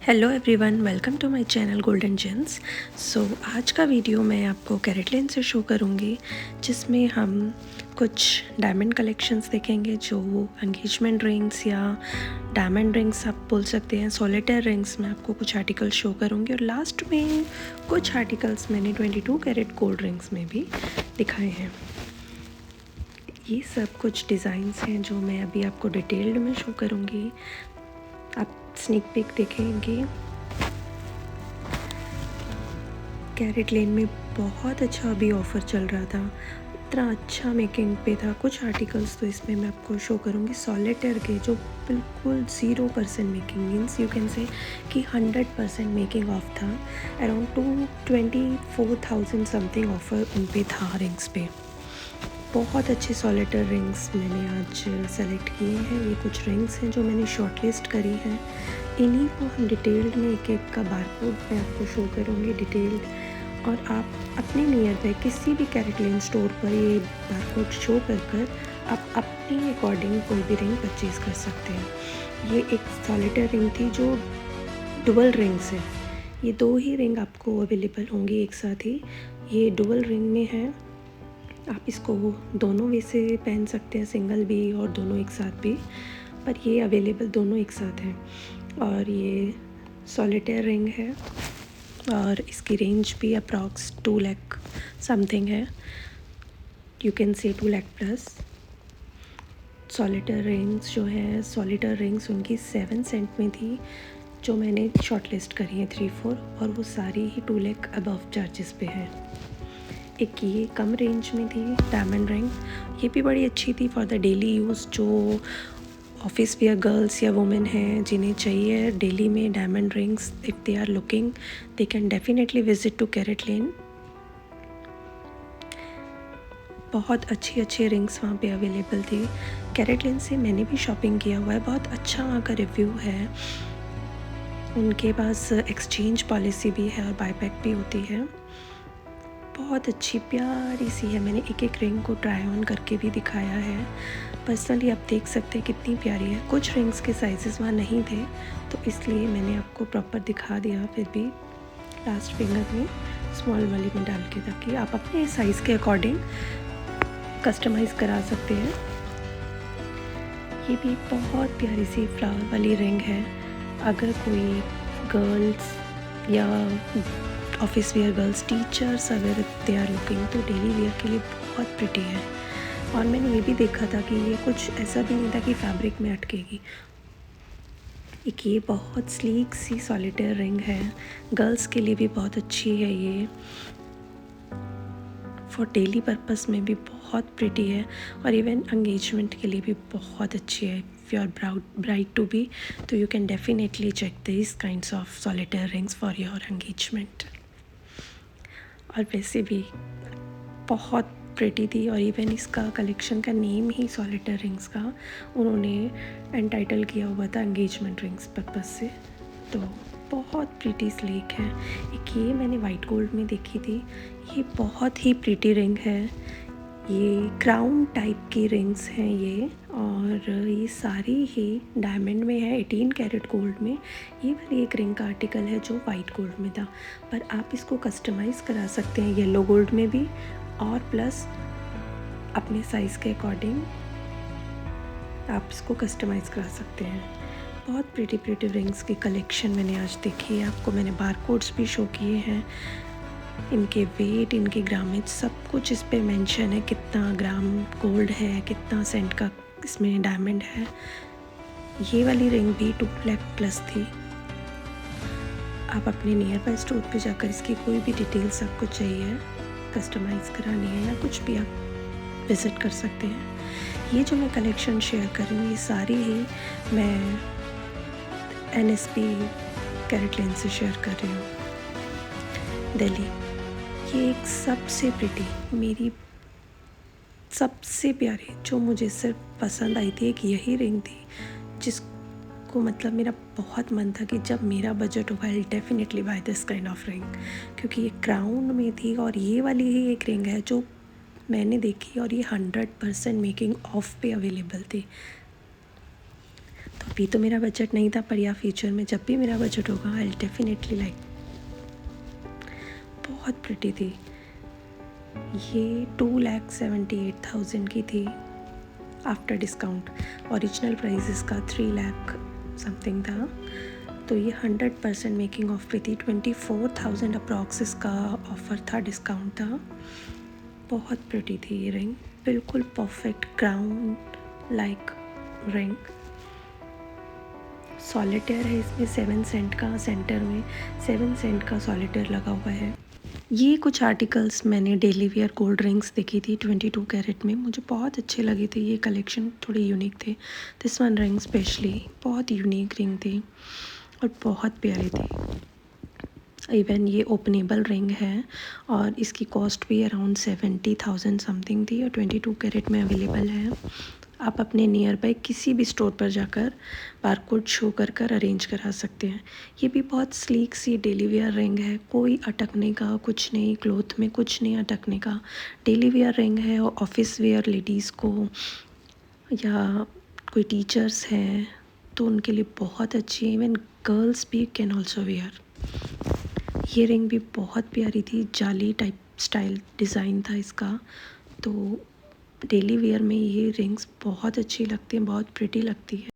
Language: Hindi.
Hello everyone, welcome to my channel Golden Gems. आज का वीडियो मैं आपको कैरेटलैंड से शो करूँगी, जिसमें हम कुछ डायमंड कलेक्शंस देखेंगे जो एंगेजमेंट रिंग्स या डायमंड रिंग्स आप बोल सकते हैं। सॉलिटेयर रिंग्स में आपको कुछ आर्टिकल शो करूँगी और लास्ट में कुछ आर्टिकल्स मैंने 22 कैरेट गोल्ड रिंग्स में भी दिखाए हैं। ये सब कुछ डिज़ाइंस हैं जो मैं अभी आपको डिटेल्ड में शो करूँगी। आप स्नीक पिक देखेंगे। कैरेटलैंड में बहुत अच्छा अभी ऑफ़र चल रहा था, इतना अच्छा मेकिंग पे था। कुछ आर्टिकल्स तो इसमें मैं आपको शो करूँगी सॉलिटेयर के, जो बिल्कुल 0% making means you can say कि 100% मेकिंग ऑफ था। अराउंड 224,000 समथिंग ऑफ़र उन पे था रिंग्स पे। बहुत अच्छे सॉलिटेयर रिंग्स मैंने आज सेलेक्ट किए हैं। ये कुछ रिंग्स हैं जो मैंने शॉर्टलिस्ट करी हैं। इन्हीं को हम डिटेल्ड में एक एक का बारकोड मैं आपको शो करूँगी डिटेल्ड, और आप अपने नियर बाय किसी भी कैरेटलैंड स्टोर पर ये बारकोड शो कर आप अपने अकॉर्डिंग कोई भी रिंग परचेज़ कर सकते हैं। ये एक सॉलिटेयर रिंग थी जो डुअल रिंग्स है। ये दो ही रिंग आपको अवेलेबल होंगी एक साथ ही। ये डुअल रिंग में है, आप इसको दोनों वे से पहन सकते हैं, सिंगल भी और दोनों एक साथ भी, पर ये अवेलेबल दोनों एक साथ हैं। और ये सॉलिटेयर रिंग है और इसकी रेंज भी अप्रॉक्स 2 लाख समथिंग है, you can say 2 lakh plus. Solitaire rings जो है, सॉलिटेयर रिंग्स उनकी 7 सेंट में थी जो मैंने शॉर्टलिस्ट करी है 3-4, और वो सारी ही 2 लाख अबव चार्जेस पे है। एक ये कम रेंज में थी डायमंड रिंग, ये भी बड़ी अच्छी थी फॉर द डेली यूज़। जो ऑफिस वियर गर्ल्स या वुमेन हैं जिन्हें चाहिए डेली में diamond rings, if they are looking they can definitely visit to CaratLane. बहुत अच्छी अच्छी रिंग्स वहाँ पे अवेलेबल थी। कैरेटलैंड से मैंने भी शॉपिंग किया हुआ है, बहुत अच्छा वहाँ का रिव्यू है। उनके पास एक्सचेंज पॉलिसी भी है और बायबैक भी होती है। बहुत अच्छी प्यारी सी है। मैंने एक एक रिंग को ट्राई ऑन करके भी दिखाया है। पर्सनली आप देख सकते हैं कितनी प्यारी है। कुछ रिंग्स के साइजेस वहाँ नहीं थे तो इसलिए मैंने आपको प्रॉपर दिखा दिया, फिर भी लास्ट फिंगर में स्मॉल वाली में डाल के, ताकि आप अपने साइज़ के अकॉर्डिंग कस्टमाइज़ करा सकते हैं। ये भी बहुत प्यारी सी फ्लावर वाली रिंग है। अगर कोई गर्ल्स या ऑफिस वेयर गर्ल्स, टीचर्स अगर दे आर लुकिंग, तो डेली वेयर के लिए बहुत प्रिटी है। और मैंने ये भी देखा था कि ये कुछ ऐसा भी नहीं था कि फैब्रिक में अटकेगी। एक ये बहुत स्लीक सी सॉलिटेयर रिंग है, गर्ल्स के लिए भी बहुत अच्छी है। ये फॉर डेली पर्पस में भी बहुत प्रिटी है और इवन एंगेजमेंट के लिए भी बहुत अच्छी है। If you are bride to be, तो you can definitely check this kinds of solitaire rings for your engagement. और वैसे भी बहुत प्रिटी थी, और इवन इसका कलेक्शन का नेम ही सॉलिटेयर रिंग्स का उन्होंने एंटाइटल किया हुआ था एंगेजमेंट रिंग्स पर्पस से। तो बहुत प्रिटी स्लीक है। एक ये मैंने वाइट गोल्ड में देखी थी, ये बहुत ही प्रिटी रिंग है। ये क्राउन टाइप की रिंग्स हैं ये, और ये सारी ही डायमंड में है, 18 कैरेट गोल्ड में। ये वाली एक रिंग का आर्टिकल है जो वाइट गोल्ड में था, पर आप इसको कस्टमाइज़ करा सकते हैं येलो गोल्ड में भी, और प्लस अपने साइज़ के अकॉर्डिंग आप इसको कस्टमाइज़ करा सकते हैं। बहुत प्रिटी प्रिटी रिंग्स की कलेक्शन मैंने आज देखी है। आपको मैंने बारकोड्स भी शो किए हैं, इनके वेट, इनके ग्रामेज, सब कुछ इस पे मेंशन है। कितना ग्राम गोल्ड है, कितना सेंट का इसमें डायमंड है। ये वाली रिंग भी 2 लाख प्लस थी। आप अपने नियर बाय स्टोर पे जाकर इसकी कोई भी डिटेल्स आपको चाहिए, कस्टमाइज़ करानी है या कुछ भी, आप विज़िट कर सकते हैं। ये जो मैं कलेक्शन शेयर कर रही हूँ, ये सारी ही मैं NSP कैरेटलैंड से शेयर कर रही हूँ, दिल्ली। ये एक सबसे प्रिटी, मेरी सबसे प्यारी, जो मुझे सिर्फ पसंद आई थी, एक यही रिंग थी जिसको मतलब मेरा बहुत मन था कि जब मेरा बजट होगा I definitely buy this kind of ring, क्योंकि ये क्राउन में थी। और ये वाली ही एक रिंग है जो मैंने देखी और ये 100% मेकिंग ऑफ पे अवेलेबल थी। तो अभी तो मेरा बजट नहीं था, पर या फ्यूचर में जब भी मेरा बजट होगा आई डेफिनेटली लाइक। बहुत प्रिटी थी ये, 2,78,000 की थी आफ्टर डिस्काउंट। ओरिजिनल प्राइस इसका 3 लाख समथिंग था, तो ये 100% मेकिंग ऑफ पे थी। 24,000 अप्रॉक्स इसका ऑफ़र था, डिस्काउंट था। बहुत प्रिटी थी ये रिंग, बिल्कुल perfect crown like ring. Solitaire है इसमें 7 सेंट का, सेंटर में 7 सेंट का सॉलिटेयर लगा हुआ है। ये कुछ आर्टिकल्स मैंने डेली वेयर गोल्ड रिंग्स देखी थी 22 कैरेट में, मुझे बहुत अच्छे लगे थे। ये कलेक्शन थोड़े यूनिक थे। दिस वन रिंग स्पेशली बहुत यूनिक रिंग थी और बहुत प्यारी थी। इवन ये ओपनेबल रिंग है और इसकी कॉस्ट भी अराउंड 70,000 समथिंग थी और 22 कैरेट में अवेलेबल है। आप अपने नियर बाय किसी भी स्टोर पर जाकर बारकोड शो कर कर अरेंज करा सकते हैं। ये भी बहुत स्लीक सी डेली वेयर रिंग है, कोई अटकने का कुछ नहीं, क्लोथ में कुछ नहीं अटकने का। डेली वेयर रिंग है और ऑफिस वेयर लेडीज़ को या कोई टीचर्स हैं तो उनके लिए बहुत अच्छी है। इवन गर्ल्स भी कैन ऑल्सो वेयर। ये रिंग भी बहुत प्यारी थी, जाली टाइप स्टाइल डिज़ाइन था इसका। तो डेली वेयर में ये रिंग्स बहुत अच्छी लगती हैं, बहुत प्रिटी लगती है।